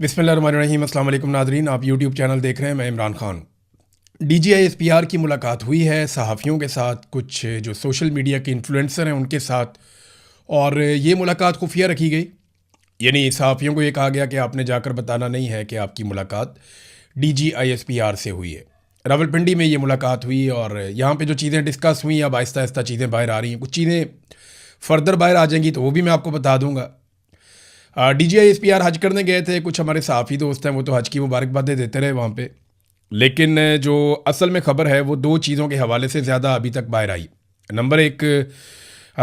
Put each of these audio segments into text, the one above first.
बिस्मिल्लाहिर्रहमानिर्रहीम। अस्सलाम वालेकुम नाज़रीन, आप यूट्यूब चैनल देख रहे हैं। मैं इमरान खान। DGISPR की मुलाकात हुई है सहाफ़ियों के साथ, कुछ जो सोशल मीडिया के इन्फ्लुएंसर हैं उनके साथ, और ये मुलाकात खुफिया रखी गई। यानी सहाफ़ियों को ये कहा गया कि आपने जाकर बताना नहीं है कि आपकी मुलाकात DGISPR से हुई है। रावलपिंडी में ये मुलाकात हुई और यहाँ पे जो चीज़ें डिस्कस हुई, अब आहिस्ता आहिस्ता चीज़ें बाहर आ रही हैं। कुछ चीज़ें फ़र्दर बाहर आ जाएंगी तो वो भी मैं आपको बता दूँगा। DGISPR हज करने गए थे, कुछ हमारे साफ़ी दोस्त हैं वो तो हज की मुबारकबादें देते रहे वहाँ पे, लेकिन जो असल में ख़बर है वो दो चीज़ों के हवाले से ज़्यादा अभी तक बाहर आई। नंबर एक,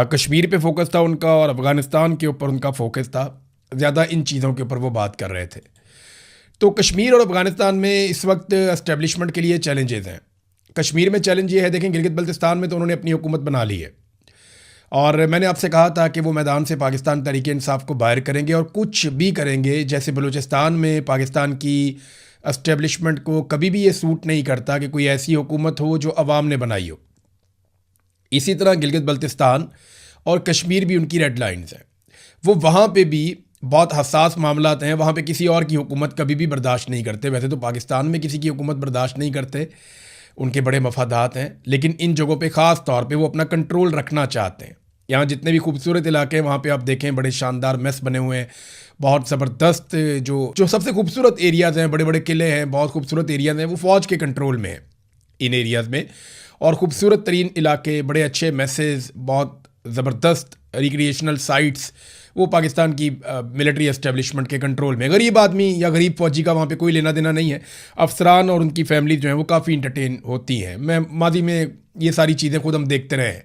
कश्मीर पे फोकस था उनका और अफ़गानिस्तान के ऊपर उनका फोकस था ज़्यादा। इन चीज़ों के ऊपर वो बात कर रहे थे। तो कश्मीर और अफ़गानिस्तान में इस वक्त इस्टेब्लिशमेंट के लिए चैलेंजेस हैं। कश्मीर में चैलेंज ये है, देखें गिलगित बल्तिस्तान में तो उन्होंने अपनी हुकूमत बना ली है, और मैंने आपसे कहा था कि वो मैदान से पाकिस्तान तहरीक इंसाफ को बाहर करेंगे और कुछ भी करेंगे। जैसे बलूचिस्तान में पाकिस्तान की एस्टेब्लिशमेंट को कभी भी ये सूट नहीं करता कि कोई ऐसी हुकूमत हो जो अवाम ने बनाई हो, इसी तरह गिलगित बल्तिस्तान और कश्मीर भी उनकी रेड लाइन्स हैं। वो वहाँ पे भी बहुत हसास मामलात हैं, वहाँ पे किसी और की हुकूमत कभी भी बर्दाश्त नहीं करते। वैसे तो पाकिस्तान में किसी की हुकूमत बर्दाश्त नहीं करते, उनके बड़े मफादात हैं, लेकिन इन जगहों पे ख़ास तौर पे वो अपना कंट्रोल रखना चाहते हैं। यहाँ जितने भी खूबसूरत इलाके हैं वहाँ पे आप देखें बड़े शानदार मेस बने हुए हैं, बहुत ज़बरदस्त जो सबसे खूबसूरत एरियाज़ हैं, बड़े बड़े किले हैं, बहुत खूबसूरत एरियाज़ हैं, वो फ़ौज के कंट्रोल में हैं इन एरियाज़ में। और ख़ूबसूरत तरीन इलाके, बड़े अच्छे मैसेज, बहुत ज़बरदस्त रिक्रिएशनल साइट्स, वो पाकिस्तान की मिलिट्री एस्टेब्लिशमेंट के कंट्रोल में। गरीब आदमी या गरीब फौजी का वहाँ पे कोई लेना देना नहीं है। अफसरान और उनकी फैमिली जो हैं वो काफ़ी इंटरटेन होती हैं। मैं माजी में ये सारी चीज़ें खुद हम देखते रहे हैं,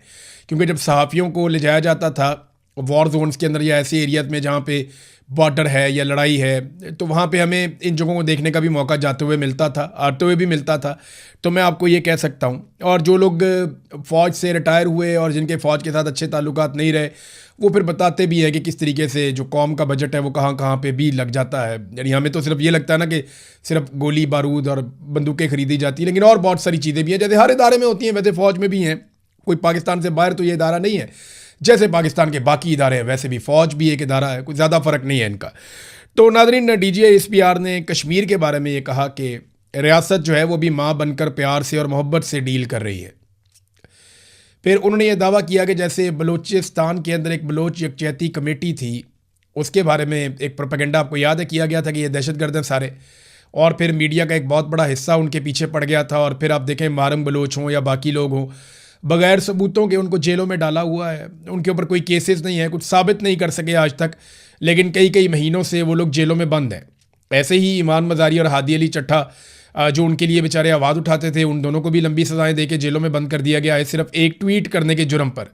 क्योंकि जब सहाफ़ियों को ले जाया जाता था वॉर जोन्स के अंदर या ऐसे एरियाज़ में जहाँ पे बॉर्डर है या लड़ाई है, तो वहाँ पे हमें इन जगहों को देखने का भी मौका जाते हुए मिलता था, आते हुए भी मिलता था। तो मैं आपको ये कह सकता हूँ, और जो लोग फ़ौज से रिटायर हुए और जिनके फ़ौज के साथ अच्छे ताल्लुकात नहीं रहे, वो फिर बताते भी है कि किस तरीके से जो कौम का बजट है वो कहाँ कहाँ पे भी लग जाता है। यानी हमें तो सिर्फ ये लगता है ना कि सिर्फ गोली बारूद और बंदूकें खरीदी जाती हैं, लेकिन और बहुत सारी चीज़ें भी हैं जैसे हर इदारे में होती हैं, वैसे फ़ौज में भी हैं। कोई पाकिस्तान से बाहर तो ये इदारा नहीं है, जैसे पाकिस्तान के बाकी इदारे हैं वैसे भी फ़ौज भी एक इदारा है, कोई ज़्यादा फ़र्क नहीं है इनका। तो नाज़रीन, DGISPR ने कश्मीर के बारे में ये कहा कि रियासत जो है वो भी माँ बनकर प्यार से और मोहब्बत से डील कर रही है। फिर उन्होंने ये दावा किया कि जैसे बलूचिस्तान के अंदर एक बलोच यकजहती कमेटी थी, उसके बारे में एक प्रोपेगेंडा आपको याद है किया गया था कि ये दहशतगर्द हैं सारे, और फिर मीडिया का एक बहुत बड़ा हिस्सा उनके पीछे पड़ गया था। और फिर आप देखें मारंग बलोच हों या बाकी लोग हों, बगैर सबूतों के उनको जेलों में डाला हुआ है। उनके ऊपर कोई केसेस नहीं है, कुछ साबित नहीं कर सके आज तक, लेकिन कई कई महीनों से वो लोग जेलों में बंद हैं। ऐसे ही ईमान मज़ारी और हादी अली चट्टा जो उनके लिए बेचारे आवाज़ उठाते थे, उन दोनों को भी लंबी सज़ाएं देके जेलों में बंद कर दिया गया है, सिर्फ एक ट्वीट करने के जुर्म पर।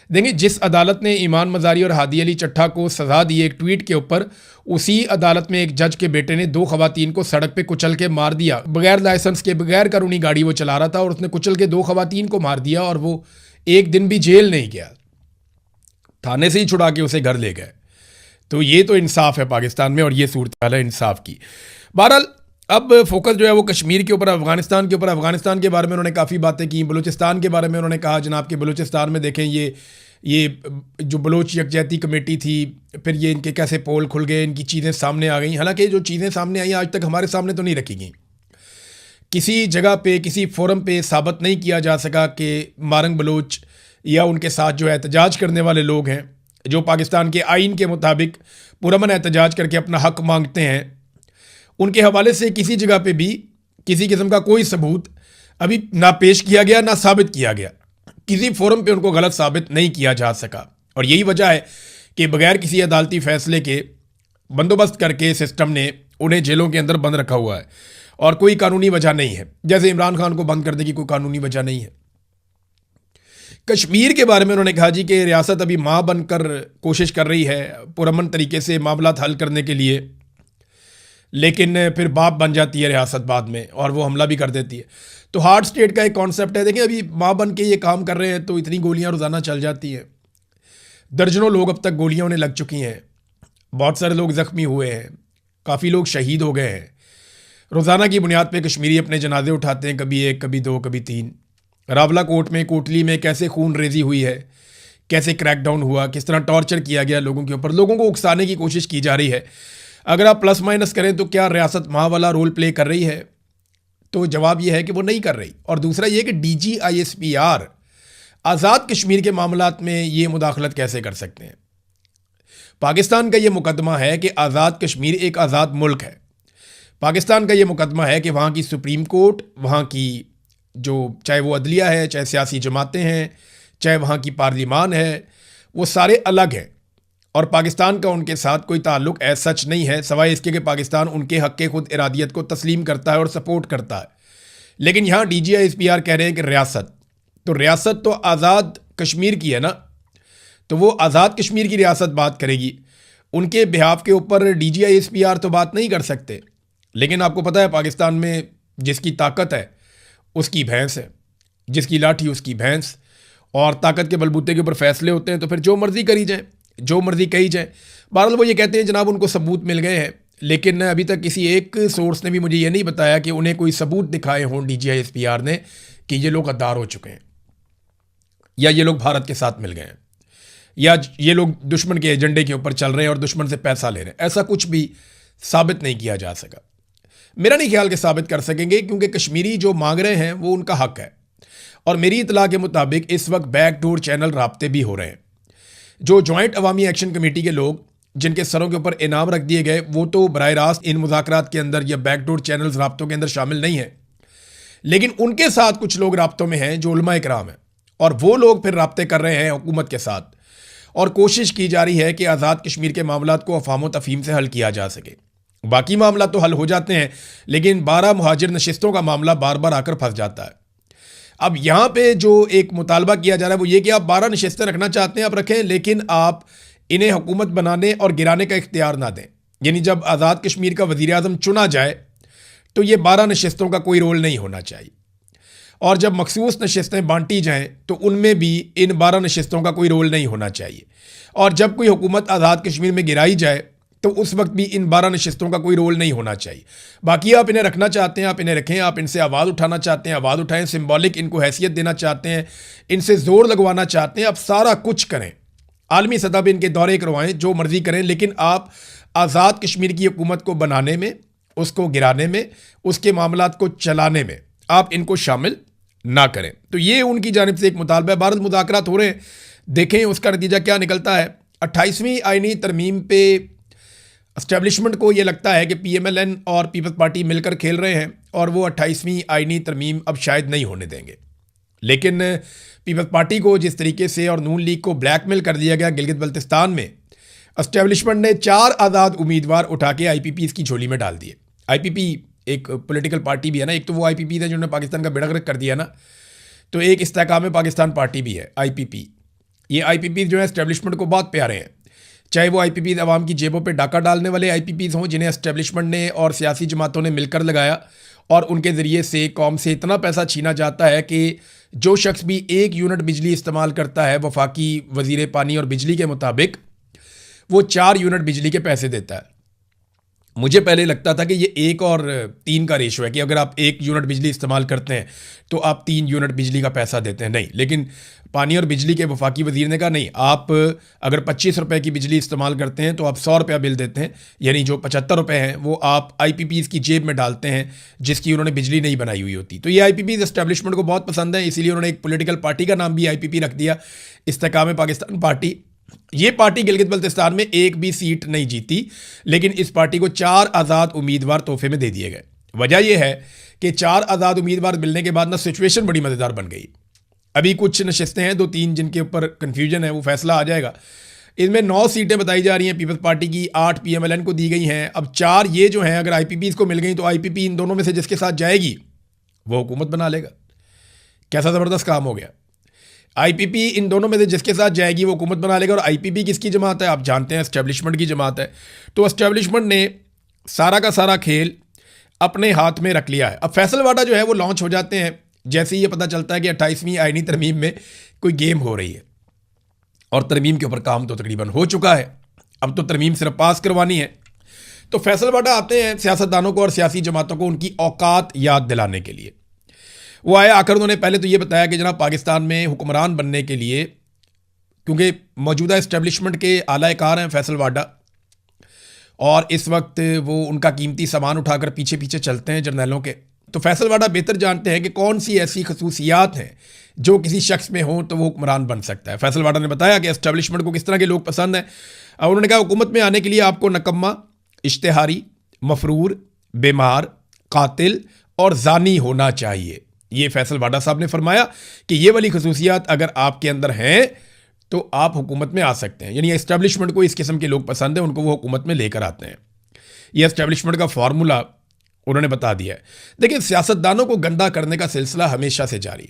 देखिए, जिस अदालत ने ईमान मज़ारी और हादी अली चट्टा को सज़ा दी एक ट्वीट के ऊपर, उसी अदालत में एक जज के बेटे ने दो खवातीन को सड़क पे कुचल के मार दिया। बगैर लाइसेंस के, बगैर कानूनी गाड़ी वो चला रहा था और उसने कुचल के दो खवातीन को मार दिया, और वो एक दिन भी जेल नहीं गया, थाने से ही छुड़ा के उसे घर ले गए। तो ये तो इंसाफ है पाकिस्तान में, और ये सूरत हाल है इंसाफ की। बहरहाल अब फोकस जो है वो कश्मीर के ऊपर, अफगानिस्तान के ऊपर। अफगानिस्तान के बारे में उन्होंने काफ़ी बातें की। बलूचिस्तान के बारे में उन्होंने कहा जनाब कि बलूचिस्तान में देखें ये जो बलोच यकजहती कमेटी थी, फिर ये इनके कैसे पोल खुल गए, इनकी चीज़ें सामने आ गई। हालांकि जो चीज़ें सामने आई आज तक हमारे सामने तो नहीं रखी गई, किसी जगह पे किसी फोरम पे साबित नहीं किया जा सका कि मारंग बलोच या उनके साथ जो एहतजाज करने वाले लोग हैं, जो पाकिस्तान के आइन के मुताबिक पुरअमन एहतजाज करके अपना हक मांगते हैं, उनके हवाले से किसी जगह पे भी किसी किस्म का कोई सबूत अभी ना पेश किया गया, ना साबित किया गया। किसी फोरम पे उनको गलत साबित नहीं किया जा सका, और यही वजह है कि बगैर किसी अदालती फैसले के बंदोबस्त करके सिस्टम ने उन्हें जेलों के अंदर बंद रखा हुआ है, और कोई कानूनी वजह नहीं है। जैसे इमरान खान को बंद करने की कोई कानूनी वजह नहीं है। कश्मीर के बारे में उन्होंने कहा जी कि रियासत अभी माँ बनकर कोशिश कर रही है पुरअमन तरीके से मामला हल करने के लिए, लेकिन फिर बाप बन जाती है रियासत बाद में, और वो हमला भी कर देती है। तो हार्ड स्टेट का एक कॉन्सेप्ट है। देखिए, अभी माँ बन के ये काम कर रहे हैं तो इतनी गोलियां रोज़ाना चल जाती हैं, दर्जनों लोग अब तक गोलियां उन्हें लग चुकी हैं, बहुत सारे लोग ज़ख्मी हुए हैं, काफ़ी लोग शहीद हो गए हैं। रोज़ाना की बुनियाद पे कश्मीरी अपने जनाजे उठाते हैं, कभी एक, कभी दो, कभी तीन। रावला कोट में, कोटली में कैसे खून रेजी हुई है, कैसे क्रैकडाउन हुआ, किस तरह टॉर्चर किया गया लोगों के ऊपर, लोगों को उकसाने की कोशिश की जा रही है। अगर आप प्लस माइनस करें तो क्या रियासत माँ वाला रोल प्ले कर रही है? तो जवाब यह है कि वो नहीं कर रही। और दूसरा ये कि DGISPR आज़ाद कश्मीर के मामलात में ये मुदाखलत कैसे कर सकते हैं? पाकिस्तान का ये मुकदमा है कि आज़ाद कश्मीर एक आज़ाद मुल्क है। पाकिस्तान का ये मुकदमा है कि वहाँ की सुप्रीम कोर्ट, वहाँ की जो चाहे वो अदलिया है, चाहे सियासी जमातें हैं, चाहे वहाँ की पार्लिमान है, वो सारे अलग हैं और पाकिस्तान का उनके साथ कोई ताल्लुक ऐसा सच नहीं है, सवाए इसके कि पाकिस्तान उनके हक़ के खुद इरादियत को तस्लीम करता है और सपोर्ट करता है। लेकिन यहाँ DGISPR कह रहे हैं कि रियासत तो आज़ाद कश्मीर की है ना, तो वो आज़ाद कश्मीर की रियासत बात करेगी, उनके बिहाफ के ऊपर DGISPR तो बात नहीं कर सकते। लेकिन आपको पता है पाकिस्तान में जिसकी ताकत है उसकी भैंस है, जिसकी लाठी उसकी भैंस, और ताकत के बलबूते के ऊपर फैसले होते हैं तो फिर जो मर्जी करी जाए, जो मर्जी कही जाए। बहरहाल वो ये कहते हैं जनाब उनको सबूत मिल गए हैं, लेकिन अभी तक किसी एक सोर्स ने भी मुझे ये नहीं बताया कि उन्हें कोई सबूत दिखाए हों DGISPR ने कि ये लोग गद्दार हो चुके हैं, या ये लोग भारत के साथ मिल गए हैं, या ये लोग दुश्मन के एजेंडे के ऊपर चल रहे हैं और दुश्मन से पैसा ले रहे हैं। ऐसा कुछ भी साबित नहीं किया जा सका। मेरा नहीं ख्याल कि साबित कर सकेंगे, क्योंकि कश्मीरी जो मांग रहे हैं वो उनका हक है। और मेरी इतला के मुताबिक इस वक्त बैकडोर चैनल राब्ते भी हो रहे हैं। जो जॉइंट अवामी एक्शन कमेटी के लोग जिनके सरों के ऊपर इनाम रख दिए गए, वो तो बराह रास्त इन मुज़ाकरात के अंदर या बैकडोर चैनल्स राब्तों के अंदर शामिल नहीं है, लेकिन उनके साथ कुछ लोग राब्तों में हैं जो उलमा इकराम हैं, और वो लोग फिर राब्ते कर रहे हैं हुकूमत के साथ, और कोशिश की जा रही है कि आज़ाद कश्मीर के मामलात को अफाम तफहीम से हल किया जा सके। बाकी मामला तो हल हो जाते हैं, लेकिन 12 मुहाजिर नशिस्तों का मामला बार बार आकर फंस जाता है। अब यहाँ पे जो एक मुतालबा किया जा रहा है वो ये कि आप 12 नशिस्तें रखना चाहते हैं आप रखें, लेकिन आप इन्हें हुकूमत बनाने और गिराने का इख्तियार ना दें। यानी जब आज़ाद कश्मीर का वज़ीर आज़म चुना जाए तो ये 12 नशिस्तों का कोई रोल नहीं होना चाहिए, और जब मखसूस नशिस्तें बांटी जाएँ तो उनमें भी इन 12 नशिस्तों का कोई रोल नहीं होना चाहिए, और जब कोई हुकूमत आज़ाद कश्मीर में गिराई जाए तो उस वक्त भी इन 12 नशिस्तों का कोई रोल नहीं होना चाहिए। बाकी आप इन्हें रखना चाहते हैं, आप इन्हें रखें, आप इनसे आवाज़ उठाना चाहते हैं आवाज़ उठाएं, सिंबॉलिक इनको हैसियत देना चाहते हैं, इनसे ज़ोर लगवाना चाहते हैं, आप सारा कुछ करें, आलमी सतह पर इनके दौरे करवाएं, जो मर्जी करें, लेकिन आप आज़ाद कश्मीर की हुकूमत को बनाने में, उसको गिराने में, उसके मामलात को चलाने में आप इनको शामिल ना करें। तो ये उनकी जानिब से एक मुतालबा है। भारत मुज़ाकरात हो रहे हैं, देखें उसका नतीजा क्या निकलता है। 28वीं आईनी तरमीम पे एस्टेब्लिशमेंट को ये लगता है कि PMLN और पीपल्स पार्टी मिलकर खेल रहे हैं, और वो 28वीं आईनी तरमीम अब शायद नहीं होने देंगे। लेकिन पीपल्स पार्टी को जिस तरीके से और नून लीग को ब्लैकमेल कर दिया गया गिलगित बल्तिस्तान में, एस्टेब्लिशमेंट ने 4 आज़ाद उम्मीदवार उठा के IPPs की झोली में डाल दिए। IPP एक पॉलिटिकल पार्टी भी है ना, एक तो वो IPPs है जिन्होंने पाकिस्तान का बेड़ा गर्क कर दिया ना, तो एक इस्तेहकाम पाकिस्तान पार्टी भी है IPP। ये IPPs जो है एस्टेब्लिशमेंट को बहुत प्यारे हैं, चाहे वो IPPs अवाम की जेबों पे डाका डालने वाले IPPs हों जिन्हें एस्टेब्लिशमेंट ने और सियासी जमातों ने मिलकर लगाया, और उनके ज़रिए से कौम से इतना पैसा छीना जाता है कि जो शख्स भी 1 यूनिट बिजली इस्तेमाल करता है वफाकी वज़ीर पानी और बिजली के मुताबिक वो 4 यूनिट बिजली के पैसे देता है। मुझे पहले लगता था कि ये 1 और 3 का रेशो है कि अगर आप 1 यूनिट बिजली इस्तेमाल करते हैं तो आप 3 यूनिट बिजली का पैसा देते हैं। नहीं, लेकिन पानी और बिजली के वफाकी वज़ीर ने कहा नहीं, आप अगर 25 रुपये की बिजली इस्तेमाल करते हैं तो आप 100 रुपया बिल देते हैं, यानी जो 75 रुपये हैं वो आप IPPs की जेब में डालते हैं जिसकी उन्होंने बिजली नहीं बनाई हुई होती। तो ये IPPs एस्टेब्लिशमेंट को बहुत पसंद है, इसीलिए उन्होंने एक पॉलिटिकल पार्टी का नाम भी IPP रख दिया, इस्तेहकाम पाकिस्तान पार्टी। ये पार्टी गिलगित बल्तिस्तान में एक भी सीट नहीं जीती, लेकिन इस पार्टी को 4 आज़ाद उम्मीदवार तोहफे में दे दिए गए। वजह यह है कि 4 आज़ाद उम्मीदवार मिलने के बाद ना सिचुएशन बड़ी मज़ेदार बन गई। अभी कुछ नशिस्तें हैं 2-3 जिनके ऊपर कन्फ्यूजन है, वो फैसला आ जाएगा। इनमें 9 सीटें बताई जा रही हैं पीपल्स पार्टी की, 8 PMLN को दी गई हैं। अब 4 ये जो हैं अगर IPPs को मिल गई तो IPP इन दोनों में से जिसके साथ जाएगी वो हुकूमत बना लेगा। कैसा ज़बरदस्त काम हो गया। IPP इन दोनों में से जिसके साथ जाएगी वो हुकूमत बना लेगा, और IPP किसकी जमात है आप जानते हैं, एस्टेब्लिशमेंट की जमात है। तो एस्टेब्लिशमेंट ने सारा का सारा खेल अपने हाथ में रख लिया है। अब फैसलवाडा जो है वो लॉन्च हो जाते हैं जैसे ही ये पता चलता है कि 28वीं आईनी तरमीम में कोई गेम हो रही है, और तरमीम के ऊपर काम तो तकरीबन हो चुका है, अब तो तरमीम सिर्फ पास करवानी है। तो फैसलवाडा आते हैं सियासतदानों को और सियासी जमातों को उनकी औकात याद दिलाने के लिए। वो आए, आकर उन्होंने पहले तो ये बताया कि जनाब पाकिस्तान में हुक्मरान बनने के लिए, क्योंकि मौजूदा इस्टेब्लिशमेंट के आला कार हैं फैसलवाडा, और इस वक्त वो उनका कीमती सामान उठाकर पीछे पीछे चलते हैं जर्नैलों के। तो फैसल वाडा बेहतर जानते हैं कि कौन सी ऐसी खसूसियात हैं जो किसी शख्स में हो तो वो हुक्मरान बन सकता है। फैसल वाडा ने बताया कि एस्टेब्लिशमेंट को किस तरह के लोग पसंद हैं। और उन्होंने कहा हुकूमत में आने के लिए आपको नकम्मा, इश्तेहारी, मफरूर, बीमार, कातिल और जानी होना चाहिए। ये फैसल वाडा साहब ने फरमाया कि ये वाली खसूसियात अगर आपके अंदर हैं तो आप हुकूमत में आ सकते हैं। यानी एस्टेब्लिशमेंट को इस किस्म के लोग पसंद हैं, उनको वो हुकूमत में लेकर आते हैं। ये एस्टेब्लिशमेंट का फार्मूला उन्होंने बता दिया है। देखिए, सियासतदानों को गंदा करने का सिलसिला हमेशा से जारी।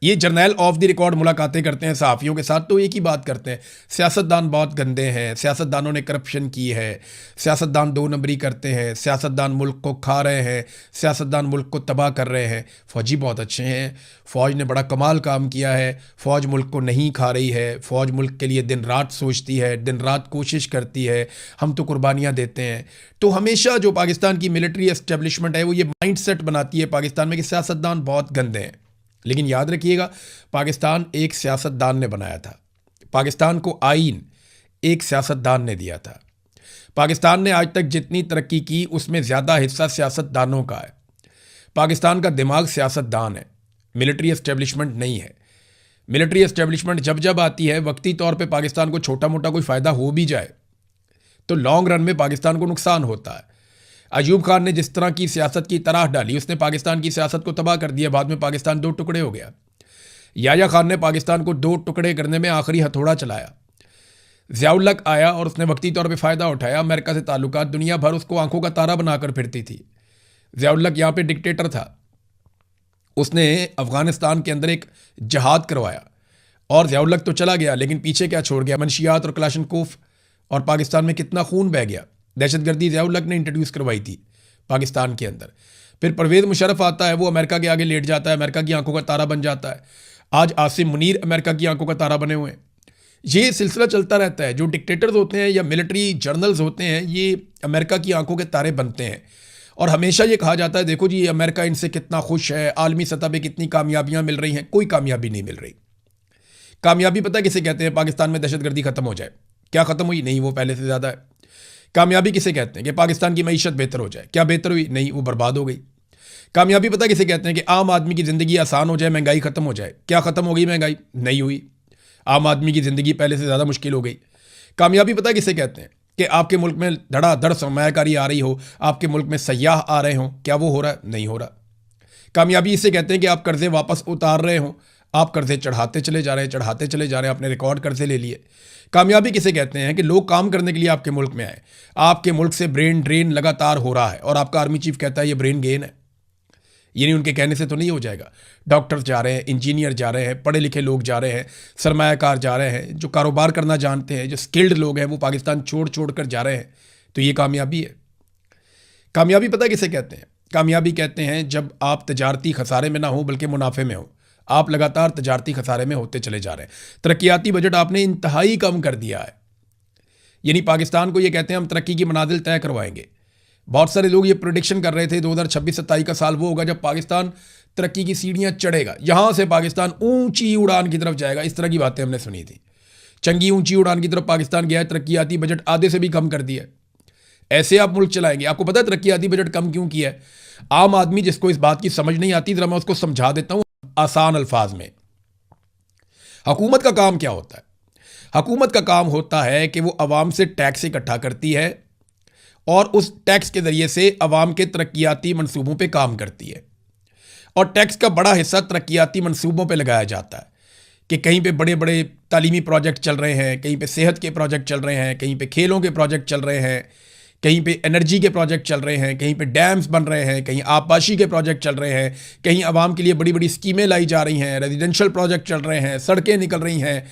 ये जर्नैल ऑफ द रिकॉर्ड मुलाकातें करते हैं सहाफ़ियों के साथ तो एक ही बात करते हैं, सियासतदान बहुत गंदे हैं, सियासतदानों ने करप्शन की है, सियासतदान दो नंबरी करते हैं, सियासतदान मुल्क को खा रहे हैं, सियासतदान मुल्क को तबाह कर रहे हैं। फ़ौजी बहुत अच्छे हैं, फ़ौज ने बड़ा कमाल काम किया है, फ़ौज मुल्क को नहीं खा रही है, फ़ौज मुल्क के लिए दिन रात सोचती है, दिन रात कोशिश करती है, हम तो कुर्बानियाँ देते हैं। तो हमेशा जो पाकिस्तान की मिलिट्री एस्टेब्लिशमेंट है वो ये माइंड सेट बनाती है पाकिस्तान में कि सियासतदान बहुत गंदे हैं। लेकिन याद रखिएगा, पाकिस्तान एक सियासतदान ने बनाया था, पाकिस्तान को आइन एक सियासतदान ने दिया था। पाकिस्तान ने आज तक जितनी तरक्की की उसमें ज़्यादा हिस्सा सियासतदानों का है। पाकिस्तान का दिमाग सियासतदान है, मिलिट्री एस्टेब्लिशमेंट नहीं है। मिलिट्री एस्टेब्लिशमेंट जब जब आती है वक्ती तौर पे पाकिस्तान को छोटा मोटा कोई फ़ायदा हो भी जाए तो लॉन्ग रन में पाकिस्तान को नुकसान होता है। अयूब खान ने जिस तरह की सियासत की तरह डाली, उसने पाकिस्तान की सियासत को तबाह कर दिया। बाद में पाकिस्तान दो टुकड़े हो गया। याया खान ने पाकिस्तान को दो टुकड़े करने में आखिरी हथौड़ा चलाया। ज़ियाउल हक आया और उसने वक्ती तौर पे फ़ायदा उठाया। अमेरिका से ताल्लुकात, दुनिया भर उसको आंखों का तारा बनाकर फिरती थी। ज़ियाउल हक यहाँ पे डिक्टेटर था, उसने अफ़गानिस्तान के अंदर एक जहाद करवाया और ज़ियाउल हक तो चला गया, लेकिन पीछे क्या छोड़ गया? मंशियात और क्लाशनकोफ, और पाकिस्तान में कितना खून बह गया। दहशतगर्दी ज़ियाउल हक ने इंट्रोड्यूस करवाई थी पाकिस्तान के अंदर। फिर परवेज़ मुशर्रफ आता है, वो अमेरिका के आगे लेट जाता है, अमेरिका की आंखों का तारा बन जाता है। आज आसिम मुनीर अमेरिका की आंखों का तारा बने हुए हैं। ये सिलसिला चलता रहता है। जो डिक्टेटर्स होते हैं या मिलिट्री जर्नल्स होते हैं, ये अमेरिका की आंखों के तारे बनते हैं। और हमेशा ये कहा जाता है, देखो जी, अमेरिका इनसे कितना खुश है, आलमी सतह पर कितनी कामयाबियाँ मिल रही हैं। कोई कामयाबी नहीं मिल रही। कामयाबी पता किसे कहते हैं? पाकिस्तान में दहशतगर्दी ख़त्म हो जाए। क्या ख़त्म हुई? नहीं, वो पहले से ज़्यादा है। कामयाबी किसे कहते हैं? कि पाकिस्तान की मईशत बेहतर हो जाए। क्या बेहतर हुई? नहीं, वो बर्बाद हो गई। कामयाबी पता किसे कहते हैं? कि आम आदमी की ज़िंदगी आसान हो जाए, महंगाई ख़त्म हो जाए। क्या ख़त्म हो गई महंगाई? नहीं हुई, आम आदमी की ज़िंदगी पहले से ज़्यादा मुश्किल हो गई। कामयाबी पता किसे कहते हैं? कि आपके मुल्क में धड़ाधड़ सरमायाकारी आ रही हो, आपके मुल्क में सयाह आ रहे हों। क्या वो हो रहा है? नहीं हो रहा। कामयाबी इसे कहते हैं कि आप कर्ज़े वापस उतार रहे हों, आप कर्ज़े चढ़ाते चले जा रहे हैं, चढ़ाते चले जा रहे हैं, आपने रिकॉर्ड कर्ज़े ले लिए। कामयाबी किसे कहते हैं? कि लोग काम करने के लिए आपके मुल्क में आए, आपके मुल्क से ब्रेन ड्रेन लगातार हो रहा है और आपका आर्मी चीफ कहता है ये ब्रेन गेन है। ये नहीं, उनके कहने से तो नहीं हो जाएगा। डॉक्टर्स जा रहे हैं, इंजीनियर जा रहे हैं, पढ़े लिखे लोग जा रहे हैं, सरमायाकार जा रहे हैं, जो कारोबार करना जानते हैं, जो स्किल्ड लोग हैं, वो पाकिस्तान छोड़ छोड़ कर जा रहे हैं। तो ये कामयाबी है। कामयाबी पता किसे कहते हैं? कामयाबी कहते हैं जब आप तजारती खसारे में ना हो बल्कि मुनाफे में हो। आप लगातार तजारती खसारे में होते चले जा रहे हैं। तरक्याती बजट आपने इंतहाई कम कर दिया है। यानी पाकिस्तान को ये कहते हैं हम तरक्की की मनाजिल तय करवाएंगे। बहुत सारे लोग ये प्रेडिक्शन कर रहे थे 2026-27 का साल वो होगा जब पाकिस्तान तरक्की की सीढ़ियाँ चढ़ेगा, यहाँ से पाकिस्तान ऊंची उड़ान की तरफ जाएगा। इस तरह की बातें हमने सुनी थी। चंगी ऊंची उड़ान की तरफ पाकिस्तान गया है, तरक्याती बजट आधे से भी कम कर दिया है। ऐसे आप मुल्क चलाएंगे? आपको पता है तरक्याती बजट कम क्यों किया है? आम आदमी जिसको इस बात की समझ नहीं आती, जरा मैं उसको समझा देता हूँ आसान अल्फाज में। हुकूमत का काम क्या होता है? हुकूमत का काम होता है कि वो अवाम से टैक्स इकट्ठा करती है और उस टैक्स के ज़रिए से अवाम के तरक्याती मंसूबों पे काम करती है। और टैक्स का बड़ा हिस्सा तरक्याती मंसूबों पे लगाया जाता है कि कहीं पे बड़े बड़े तालीमी प्रोजेक्ट चल रहे हैं, कहीं पे सेहत के प्रोजेक्ट चल रहे हैं, कहीं पे खेलों के प्रोजेक्ट चल रहे हैं, कहीं पे एनर्जी के प्रोजेक्ट चल रहे हैं, कहीं पे डैम्स बन रहे हैं, कहीं आबपाशी के प्रोजेक्ट चल रहे हैं, कहीं आवाम के लिए बड़ी बड़ी स्कीमें लाई जा रही हैं, रेजिडेंशियल प्रोजेक्ट चल रहे हैं, सड़कें निकल रही हैं।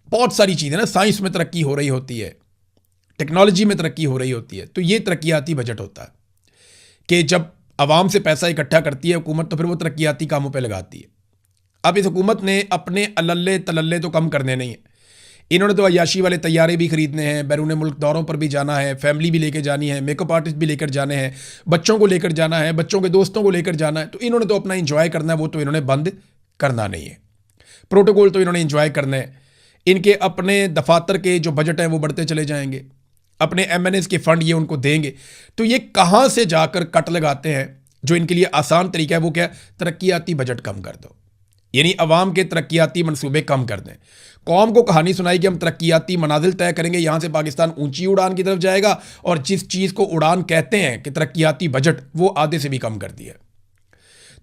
बहुत सारी चीज़ें ना, साइंस में तरक्की हो रही होती है, टेक्नोलॉजी में तरक्की हो रही होती है। तो ये तरक्याती बजट होता है कि जब आवाम से पैसा इकट्ठा करती है हुकूमत तो फिर वो तरक्याती कामों पे लगाती है। अब इस हुकूमत ने अपने अल्ले तलल्ले तो कम करने नहीं है। इन्होंने तो अय्याशी वाले तैयारे भी खरीदने हैं, बैरून मुल्क दौरों पर भी जाना है, फैमिली भी लेकर जानी है, मेकअप आर्टिस्ट भी लेकर जाने हैं, बच्चों को लेकर जाना है, बच्चों के दोस्तों को लेकर जाना है। तो इन्होंने तो अपना इंजॉय करना है, वो तो इन्होंने बंद करना नहीं है। प्रोटोकॉल तो इन्होंने इंजॉय करना है। इनके अपने दफातर के जो बजट हैं वो बढ़ते चले जाएंगे। अपने MNAs के फंड ये उनको देंगे। तो ये कहाँ से जाकर कट लगाते हैं? जो इनके लिए आसान तरीका है वो क्या है? तरक्याती बजट कम कर दो, यानी अवाम के तरक्याती मंसूबे कम कर दें। कौम को कहानी सुनाई कि हम तरक्याती मनाजिल तय करेंगे, यहाँ से पाकिस्तान ऊंची उड़ान की तरफ जाएगा, और जिस चीज़ को उड़ान कहते हैं कि तरक्याती बजट, वो आधे से भी कम कर दिया।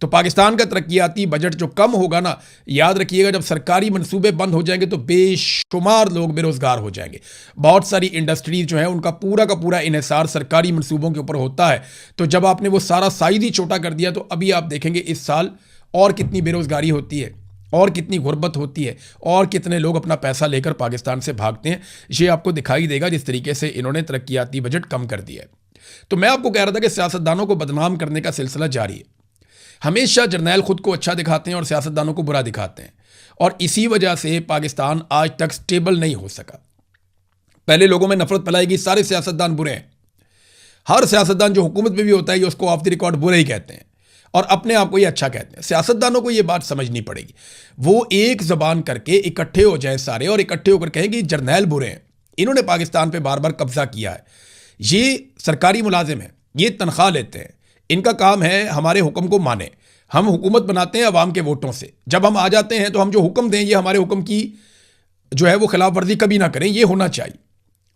तो पाकिस्तान का तरक्याती बजट जो कम होगा ना, याद रखिएगा, जब सरकारी मंसूबे बंद हो जाएंगे तो बेशुमार लोग बेरोजगार हो जाएंगे। बहुत सारी इंडस्ट्रीज जो हैं उनका पूरा का पूरा इन्हिसार सरकारी मंसूबों के ऊपर होता है। तो जब आपने वो सारा साइज ही छोटा कर दिया, तो अभी आप देखेंगे इस साल और कितनी बेरोजगारी होती है, और कितनी गुर्बत होती है, और कितने लोग अपना पैसा लेकर पाकिस्तान से भागते हैं। ये आपको दिखाई देगा जिस तरीके से इन्होंने तरक्याती बजट कम कर दिया है। तो मैं आपको कह रहा था कि सियासतदानों को बदनाम करने का सिलसिला जारी है। हमेशा जर्नैल खुद को अच्छा दिखाते हैं और सियासतदानों को बुरा दिखाते हैं, और इसी वजह से पाकिस्तान आज तक स्टेबल नहीं हो सका। पहले लोगों में नफरत फैलाएगी, सारे सियासतदान बुरे हैं। हर सियासतदान जो हुकूमत में भी होता है ये उसको ऑफ द रिकॉर्ड बुरे ही कहते हैं, और अपने आप को ये अच्छा कहते हैं। सियासतदानों को ये बात समझनी पड़ेगी। वो एक जबान करके इकट्ठे हो जाए सारे, और इकट्ठे होकर कहें कि जर्नैल बुरे हैं, इन्होंने पाकिस्तान पे बार बार कब्जा किया है। ये सरकारी मुलाजिम है, ये तनख्वाह लेते हैं, इनका काम है हमारे हुक्म को माने। हम हुकूमत बनाते हैं अवाम के वोटों से, जब हम आ जाते हैं तो हम जो हुक्म दें ये हमारे हुक्म की जो है वो खिलाफ वर्जी कभी ना करें, ये होना चाहिए।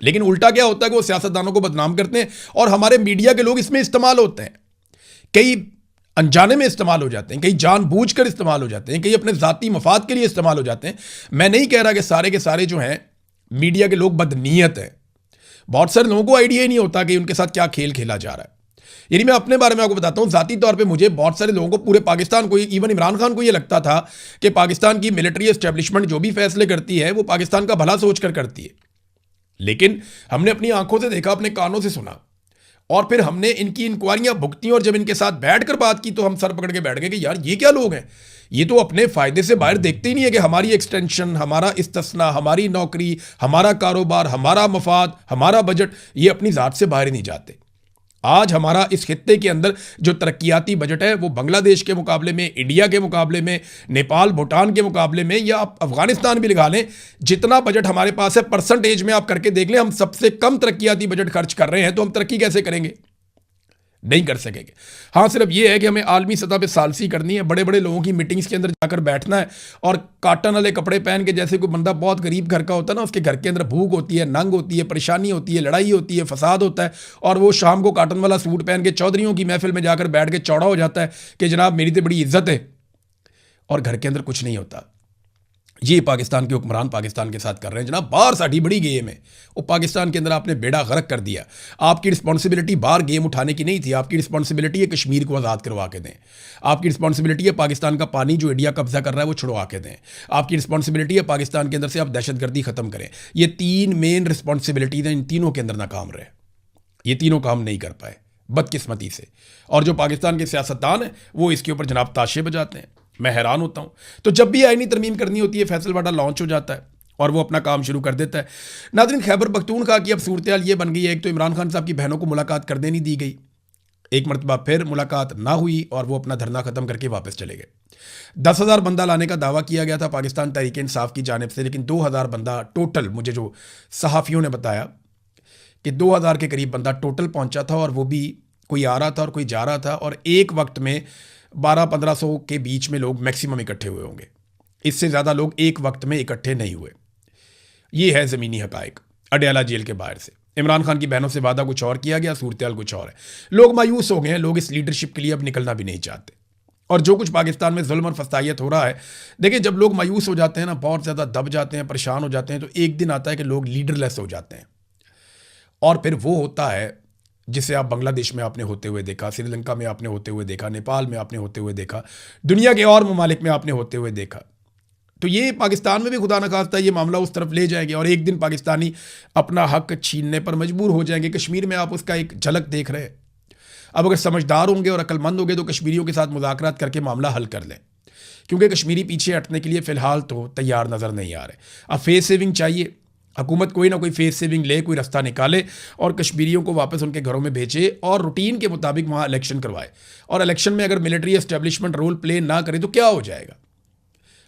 लेकिन उल्टा क्या होता है कि वो सियासतदानों को बदनाम करते हैं, और हमारे मीडिया के लोग इसमें इस्तेमाल होते हैं। कई अनजाने में इस्तेमाल हो जाते हैं, कई जानबूझकर इस्तेमाल हो जाते हैं, कई अपने ज़ाती मफाद के लिए इस्तेमाल हो जाते हैं। मैं नहीं कह रहा कि सारे के सारे जो हैं मीडिया के लोग बदनीयत हैं। बहुत सारे लोगों को आइडिया ही नहीं होता कि उनके साथ क्या खेल खेला जा रहा है। यानी मैं अपने बारे में आपको बताता हूं, ज़ाती तौर पे मुझे बहुत सारे लोगों को, पूरे पाकिस्तान को, इवन इमरान खान को ये लगता था कि पाकिस्तान की मिलिट्री एस्टेब्लिशमेंट जो भी फैसले करती है वो पाकिस्तान का भला सोचकर करती है। लेकिन हमने अपनी आंखों से देखा, अपने कानों से सुना, और फिर हमने इनकी इंक्वायरियां भुगती, और जब इनके साथ बैठकर बात की तो हम सर पकड़ के बैठ गए कि यार ये क्या लोग हैं, ये तो अपने फायदे से बाहर देखते ही नहीं है कि हमारी एक्सटेंशन, हमारा इस्तिस्ना, हमारी नौकरी, हमारा कारोबार, हमारा मफाद, हमारा बजट, ये अपनी ज़ात से बाहर ही नहीं जाते। आज हमारा इस खित्ते के अंदर जो तरक्याती बजट है वो बांग्लादेश के मुकाबले में, इंडिया के मुकाबले में, नेपाल भूटान के मुकाबले में, या आप अफगानिस्तान भी लगा लें, जितना बजट हमारे पास है परसेंटेज में आप करके देख लें, हम सबसे कम तरक्याती बजट खर्च कर रहे हैं। तो हम तरक्की कैसे करेंगे? नहीं कर सकेंगे। हाँ, सिर्फ ये है कि हमें आलमी सतह पे सालसी करनी है, बड़े बड़े लोगों की मीटिंग्स के अंदर जाकर बैठना है, और काटन वाले कपड़े पहन के, जैसे कोई बंदा बहुत गरीब घर का होता है ना, उसके घर के अंदर भूख होती है, नंग होती है, परेशानी होती है, लड़ाई होती है, फसाद होता है, और वो शाम को काटन वाला सूट पहन के चौधरियों की महफिल में जाकर बैठ के चौड़ा हो जाता है कि जनाब मेरी तो बड़ी इज्जत है, और घर के अंदर कुछ नहीं होता। ये पाकिस्तान के हुक्मरान पाकिस्तान के साथ कर रहे हैं जनाब। बाहर साड़ी बड़ी गेम है, वो पाकिस्तान के अंदर आपने बेड़ा गर्क कर दिया। आपकी रिस्पॉन्सिबिलिटी बाहर गेम उठाने की नहीं थी, आपकी रिस्पॉन्सिबिलिटी है कश्मीर को आज़ाद करवा के दें। आपकी रिस्पॉन्सिबिलिटी है पाकिस्तान का पानी जो इंडिया कब्जा कर रहा है वो छुड़वा के दें। आपकी रिस्पॉन्सिबिलिटी है पाकिस्तान के अंदर से आप दहशतगर्दी ख़त्म करें। ये 3 मेन रिस्पॉन्सिबिलिटीज़ हैं, इन तीनों के अंदर नाकाम रहे, ये तीनों काम नहीं कर पाए बदकिस्मती से। और जो पाकिस्तान के सियासतदान हैं वो इसके ऊपर जनाब ताशे बजाते हैं। मैं हैरान होता हूं। तो जब भी आईनी तरमीम करनी होती है, फैसलवाड़ा लॉन्च हो जाता है और वो अपना काम शुरू कर देता है। नाज़रीन, खैबर पख्तूनख्वा की अब सूरत हाल ये बन गई है, एक तो इमरान खान साहब की बहनों को मुलाकात करने नहीं दी गई, एक मरतबा फिर मुलाकात ना हुई और वो अपना धरना ख़त्म करके वापस चले गए। 10,000 बंदा लाने का दावा किया गया था पाकिस्तान तहरीक इंसाफ की जानिब से, लेकिन 2,000 बंदा टोटल, मुझे जो सहाफ़ियों ने बताया कि 2,000 के करीब बंदा टोटल पहुँचा था, और वो भी कोई आ रहा था और कोई जा रहा था, और एक वक्त में 1200-1500 के बीच में लोग मैक्सिमम इकट्ठे हुए होंगे। इससे ज़्यादा लोग एक वक्त में इकट्ठे नहीं हुए। ये है ज़मीनी हक़ाइक़। अडयाला जेल के बाहर से इमरान खान की बहनों से वादा कुछ और किया गया, सूरत हाल कुछ और है। लोग मायूस हो गए हैं, लोग इस लीडरशिप के लिए अब निकलना भी नहीं चाहते। और जो कुछ पाकिस्तान में जुल्म और फसाइयत हो रहा है, देखिए जब लोग मायूस हो जाते हैं ना, बहुत ज़्यादा दब जाते हैं, परेशान हो जाते हैं, तो एक दिन आता है कि लोग लीडरलेस हो जाते हैं। और फिर वो होता है जिसे आप बांग्लादेश में आपने होते हुए देखा, श्रीलंका में आपने होते हुए देखा, नेपाल में आपने होते हुए देखा, दुनिया के और ममालिक में आपने होते हुए देखा। तो ये पाकिस्तान में भी खुदा न खास्ता ये मामला उस तरफ ले जाएंगे और एक दिन पाकिस्तानी अपना हक छीनने पर मजबूर हो जाएंगे। कश्मीर में आप उसका एक झलक देख रहे हैं। अब अगर समझदार होंगे और अक्लमंद होंगे तो कश्मीरियों के साथ मुज़ाकरात करके मामला हल कर लें, क्योंकि कश्मीरी पीछे हटने के लिए फ़िलहाल तो तैयार नज़र नहीं आ रहे। अब फेस सेविंग चाहिए, हुकूमत कोई ना कोई फेस सेविंग ले, कोई रास्ता निकाले और कश्मीरियों को वापस उनके घरों में भेजे और रूटीन के मुताबिक वहाँ इलेक्शन करवाए। और इलेक्शन में अगर मिलिट्री एस्टेब्लिशमेंट रोल प्ले ना करे तो क्या हो जाएगा?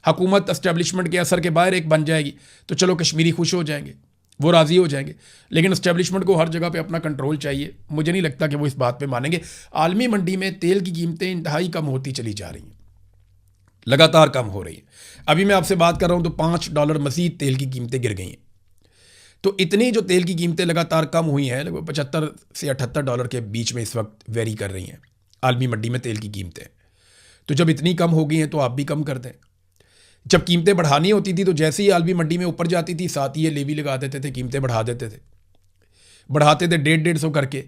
हुकूमत एस्टेब्लिशमेंट के असर के बाहर एक बन जाएगी, तो चलो कश्मीरी खुश हो जाएंगे। वो राज़ी हो जाएंगे। लेकिन इस्टेब्लिशमेंट को हर जगह पे अपना कंट्रोल चाहिए। मुझे नहीं लगता कि वो इस बात पे मानेंगे। आलमी मंडी में तेल की कीमतें इंतहाई कम होती चली जा रही हैं, लगातार कम हो रही हैं। अभी मैं आपसे बात कर रहा हूँ तो $5 मज़ीद तेल की कीमतें गिर गई हैं। तो इतनी जो तेल की कीमतें लगातार कम हुई हैं, लगभग $75 से $78 के बीच में इस वक्त वेरी कर रही हैं आलमी मंडी में तेल की कीमतें। तो जब इतनी कम हो गई हैं तो आप भी कम कर दें। जब कीमतें बढ़ानी होती थी तो जैसे ही आलमी मंडी में ऊपर जाती थी, साथ ही ये लेवी लगा देते थे, कीमतें बढ़ा देते थे, बढ़ाते थे 150-150 करके।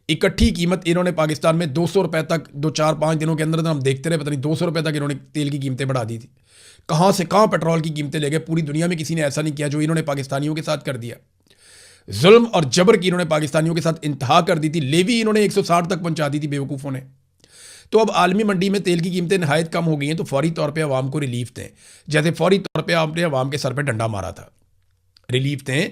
इकट्ठी कीमत इन्होंने पाकिस्तान में 200 रुपये तक 2-4-5 दिनों के अंदर हम देखते रहे, पता नहीं 200 रुपये तक इन्होंने तेल की कीमतें बढ़ा दी थी। कहाँ से कहाँ पेट्रोल की कीमतें ले गए, पूरी दुनिया में किसी ने ऐसा नहीं किया जो इन्होंने पाकिस्तानियों के साथ कर दिया। जुल्म और जबर की इन्होंने पाकिस्तानियों के साथ इंतहा कर दी थी। लेवी इन्होंने 160 तक पहुंचा दी थी बेवकूफ़ों ने। तो अब आलमी मंडी में तेल की कीमतें नहायत कम हो गई हैं, तो फौरी तौर पे आवाम को रिलीफ दें, जैसे फौरी तौर पे आपने आवाम के सर पे डंडा मारा था। रिलीफ दें,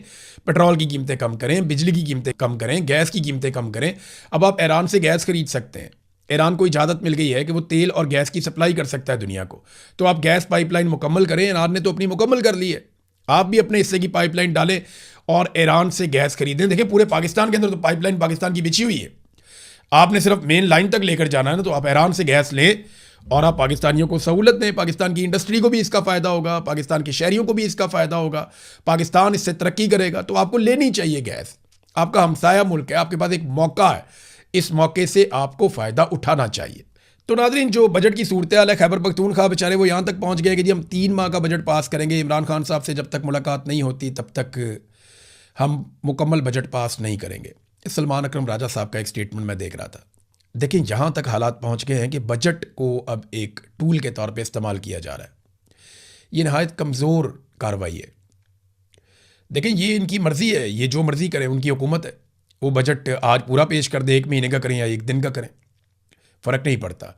पेट्रोल की कीमतें कम करें, बिजली की कीमतें कम करें, गैस की कीमतें कम करें। अब आप ईरान से गैस खरीद सकते हैं। ईरान को इजाज़त मिल गई है कि वो तेल और गैस की सप्लाई कर सकता है दुनिया को। तो आप गैस पाइपलाइन मुकम्मल करें। ईरान ने तो अपनी मुकम्मल कर ली है, आप भी अपने हिस्से की पाइपलाइन डालें और ईरान से गैस खरीदें। देखिए पूरे पाकिस्तान के अंदर तो पाइपलाइन पाकिस्तान की बिछी हुई है, आपने सिर्फ मेन लाइन तक लेकर जाना है ना। तो आप ईरान से गैस लें और आप पाकिस्तानियों को सहूलत दें। पाकिस्तान की इंडस्ट्री को भी इसका फ़ायदा होगा, पाकिस्तान के शहरियों को भी इसका फ़ायदा होगा, पाकिस्तान इससे तरक्की करेगा। तो आपको लेनी चाहिए गैस, आपका हमसाया मुल्क है, आपके पास एक मौका है, इस मौके से आपको फ़ायदा उठाना चाहिए। तो नाज़रीन, जो बजट की सूरत हाल है खैबर पख्तूनख्वा बेचारे वो यहाँ तक पहुँच गए कि जी हम 3 माह का बजट पास करेंगे। इमरान खान साहब से जब तक मुलाकात नहीं होती तब तक हम मुकम्मल बजट पास नहीं करेंगे। सलमान अकरम राजा साहब का एक स्टेटमेंट मैं देख रहा था। देखिए यहाँ तक हालात पहुँच गए हैं कि बजट को अब एक टूल के तौर पे इस्तेमाल किया जा रहा है। ये नहायत कमज़ोर कार्रवाई है। देखिए ये इनकी मर्ज़ी है, ये जो मर्ज़ी करें, उनकी हुकूमत है। वो बजट आज पूरा पेश कर दे, 1 महीने का करें या 1 दिन का करें, फ़र्क नहीं पड़ता।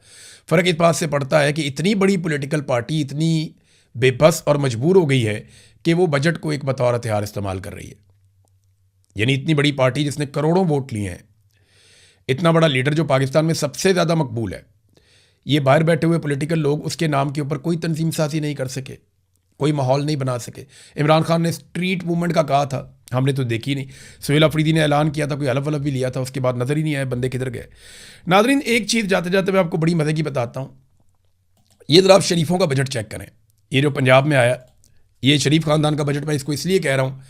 फ़र्क इस बात से पड़ता है कि इतनी बड़ी पॉलिटिकल पार्टी इतनी बेबस और मजबूर हो गई है कि वो बजट को एक बतौर हथियार इस्तेमाल कर रही है। यानी इतनी बड़ी पार्टी जिसने करोड़ों वोट लिए हैं, इतना बड़ा लीडर जो पाकिस्तान में सबसे ज़्यादा मकबूल है, ये बाहर बैठे हुए पॉलिटिकल लोग उसके नाम के ऊपर कोई तंजीम साजी नहीं कर सके, कोई माहौल नहीं बना सके। इमरान खान ने स्ट्रीट मूवमेंट का कहा था, हमने तो देखी नहीं। सुहेल अफरीदी ने ऐलान किया था, कोई हलफ वलफ भी लिया था, उसके बाद नज़र ही नहीं आया बंदे किधर गए। नाज़रीन एक चीज़ जाते जाते मैं आपको बड़ी मज़े की बताता हूँ। ये ज़रा आप शरीफों का बजट चेक करें। ये जो पंजाब में आया, ये शरीफ ख़ानदान का बजट, मैं इसको इसलिए कह रहा हूँ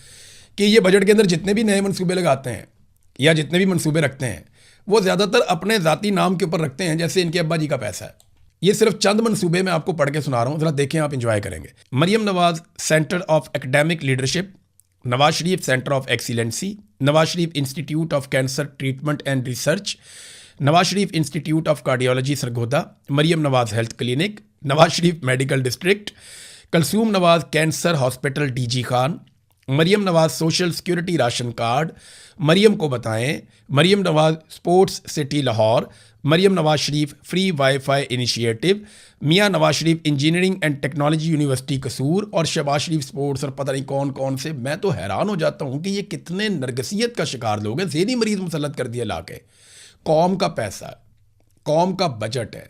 कि ये बजट के अंदर जितने भी नए मनसूबे लगाते हैं या जितने भी मनसूबे रखते हैं वो ज़्यादातर अपने ज़ाती नाम के ऊपर रखते हैं, जैसे इनके अब्बा जी का पैसा है। ये सिर्फ चंद मनसूबे मैं आपको पढ़ के सुना रहा हूँ, ज़रा देखें, आप इंजॉय करेंगे। Maryam Nawaz centre of academic leadership, Nawaz Sharif centre of excellency, Nawaz Sharif institute of cancer treatment and research, Nawaz Sharif institute of cardiology Sargodha, Maryam Nawaz health clinic, Nawaz Sharif medical district, Kulsoom Nawaz cancer hospital DG Khan, Maryam Nawaz social security ration card, Maryam को बताएं, Maryam Nawaz sports city Lahore, Maryam Nawaz Sharif free WiFi initiative, Mian Nawaz Sharif engineering and technology university कसूर और शहबाज शरीफ sports और पता नहीं कौन कौन से। मैं तो हैरान हो जाता हूँ कि ये कितने नरगसियत का शिकार लोग हैं। ज़हनी मरीज मुसल्लत कर दिया लाके। कौम का पैसा है, कौम का बजट है,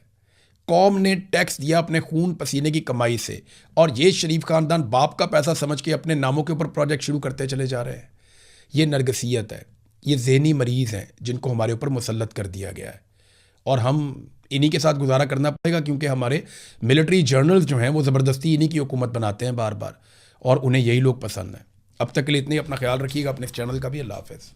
कौम ने टैक्स दिया अपने खून पसीने की कमाई से, और ये शरीफ खानदान बाप का पैसा समझ के अपने नामों के ऊपर प्रोजेक्ट शुरू करते चले जा रहे हैं। ये नरगसियत है, ये ज़हनी मरीज़ हैं जिनको हमारे ऊपर मुसल्लत कर दिया गया है, और हम इन्हीं के साथ गुजारा करना पड़ेगा क्योंकि हमारे मिलिट्री जर्नल्स जो हैं वो ज़बरदस्ती इन्हीं की हुकूमत बनाते हैं बार बार, और उन्हें यही लोग पसंद हैं। अब तक के लिए इतने ही। अपना ख्याल रखिएगा, अपने इस चैनल का भी। अल्लाह हाफ़िज़।